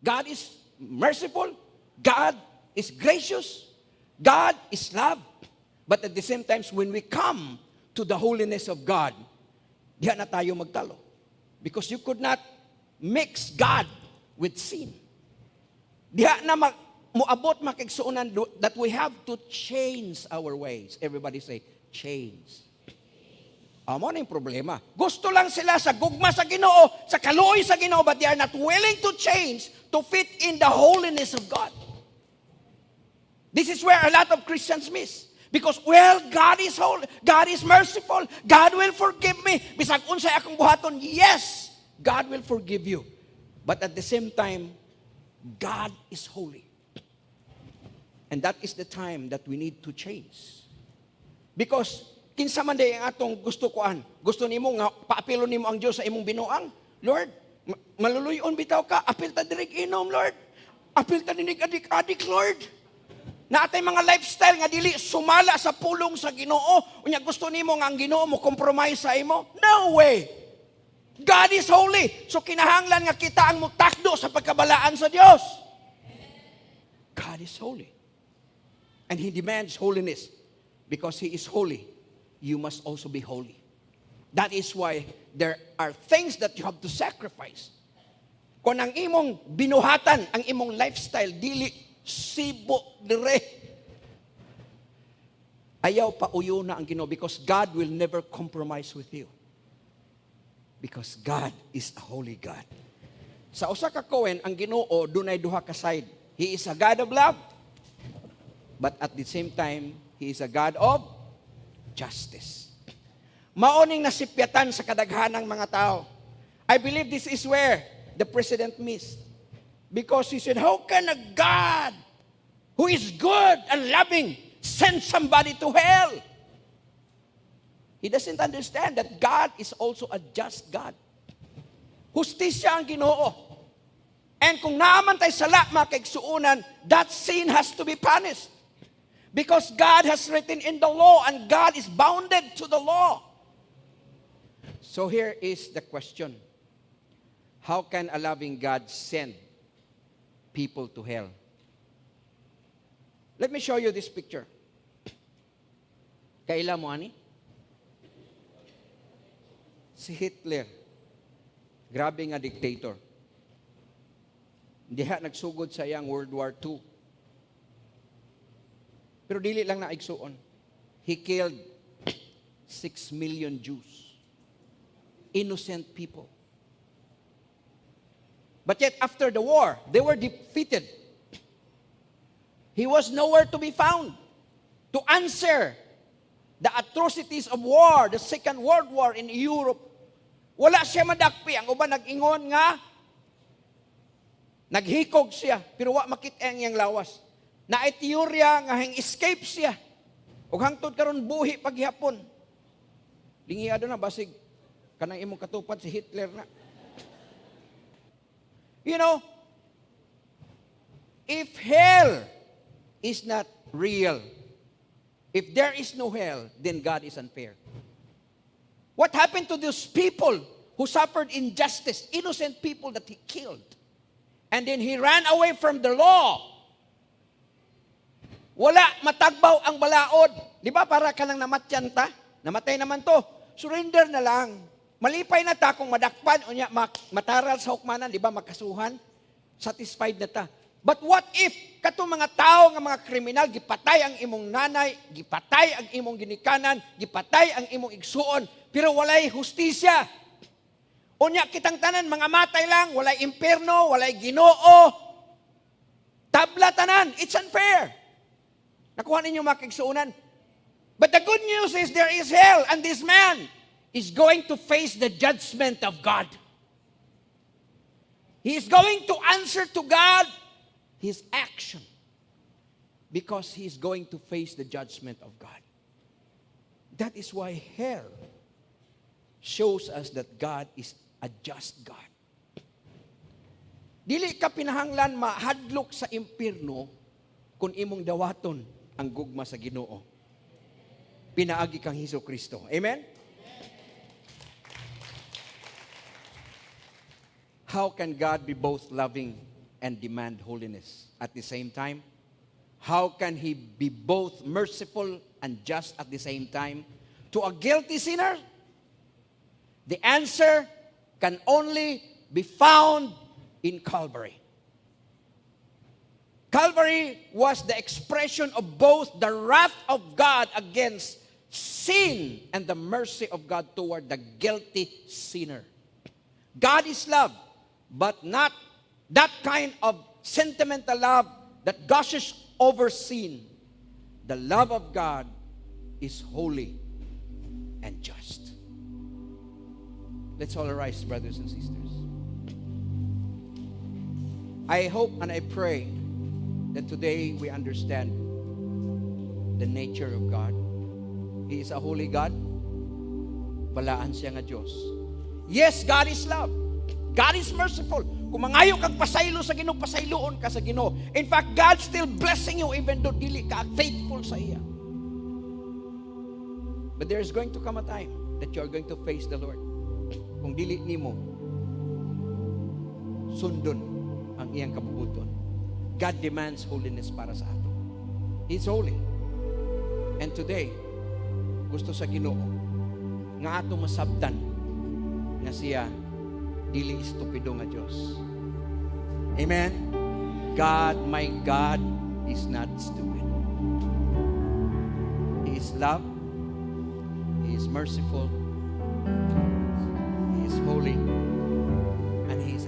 God is merciful. God is gracious. God is love. But at the same time, when we come to the holiness of God, diha na tayo magtalo. Because you could not mix God with sin. Diha na muabot makigsuunan that we have to change our ways. Everybody say, change. Amo na yung problema. Gusto lang sila sa gugma sa Ginoo, sa kaluoy sa Ginoo, but they are not willing to change to fit in the holiness of God. This is where a lot of Christians miss. Because, well, God is holy, God is merciful, God will forgive me. Bisag unsay akong buhaton, yes, God will forgive you. But at the same time, God is holy. And that is the time that we need to change. Because, kinsa man day ang atong gusto kuan, gusto nimo nga paapilo nimo ang Dios sa imong binuang, Lord, maluluyon bitaw ka, apil ta diri inom, Lord. Apil ta dinig adik-adik, Lord. Na atay mga lifestyle nga dili sumala sa pulong sa Ginoo, unya gusto nimo nga ang Ginoo mo compromise sa imo? No way. God is holy. So kinahanglan nga kita ang mutakdo sa pagkabalaan sa Dios. God is holy. And He demands holiness. Because He is holy, you must also be holy. That is why there are things that you have to sacrifice. Kung ang imong binuhatan, ang imong lifestyle, dili sibo dire. Ayaw pa uyo na ang Ginoo because God will never compromise with you. Because God is a holy God. Sa usa ka Cohen, ang Ginoo dunay duha ka side. He is a God of love, but at the same time, He is a God of justice. Maoning nasipyatan sa kadaghanang mga tao. I believe this is where the president missed. Because he said, how can a God who is good and loving send somebody to hell? He doesn't understand that God is also a just God. Hustisya ang Ginoo. And kung naaman tayo sala makigsuunan, that sin has to be punished. Because God has written in the law and God is bounded to the law. So here is the question. How can a loving God send people to hell? Let me show you this picture. Kaila mo ani? Si Hitler. Grabe nga dictator. Diha nagsugod sa iyang World War II. Pero dili lang na igsuon. He killed 6 million Jews. Innocent people. But yet after the war, they were defeated. He was nowhere to be found to answer the atrocities of war, the Second World War in Europe. Wala siya madakpi. Ang uban nag-ingon nga, naghikog siya, pero wa makit ang iyang lawas. Na teorya nga hang escape siya. Ug hangtod karon buhi paghihapon. Lingiado na basig kanang imong katupad si Hitler na. You know, if hell is not real, if there is no hell, then God is unfair. What happened to those people who suffered injustice, innocent people that He killed? And then He ran away from the law. Wala matagbaw ang balaod. Di ba para ka lang namatyan ta? Namatay naman to. Surrender na lang. Malipay na ta kung madakpan o niya mataral sa hukmanan, di ba makasuhan? Satisfied na ta. But what if katong mga tao nga mga kriminal gipatay ang imong nanay, gipatay ang imong ginikanan, gipatay ang imong igsuon, pero walay hustisya. Unya kitang tanan mga matay lang, walay impierno, walay Ginoo. Tabla tanan, it's unfair. Nakuha ninyo makigsuunan. But the good news is there is hell and this man is going to face the judgment of God. He is going to answer to God his action because he is going to face the judgment of God. That is why hell shows us that God is a just God. Dili ka pinahanglan mahadlok sa impierno kung imong dawaton ang gugma sa Ginoo. Pinaagi kang Hesukristo. Amen? How can God be both loving and demand holiness. At the same time, how can He be both merciful and just at the same time to a guilty sinner? The answer can only be found in Calvary. Calvary was the expression of both the wrath of God against sin and the mercy of God toward the guilty sinner. God is love, but not that kind of sentimental love that gushes over sin. The love of God is holy and just. Let's all arise, brothers and sisters. I hope and I pray that today we understand the nature of God. He is a holy God. Balaan siya nga Diyos. Yes, God is love. God is merciful. Kung mangayo kag pasaylo sa Ginoo, pasayloon ka sa Ginoo. In fact, God still blessing you even though dili ka faithful sa iya. But there is going to come a time that you are going to face the Lord. Kung dili nimo sundon ang iyang kabubuton. God demands holiness para sa ato. He's holy. And today, gusto sa Ginoo nga ato masabtan nga siya dili stupido nga Dios. Amen. God, my God, is not stupid. He is love. He is merciful. He is holy. And He is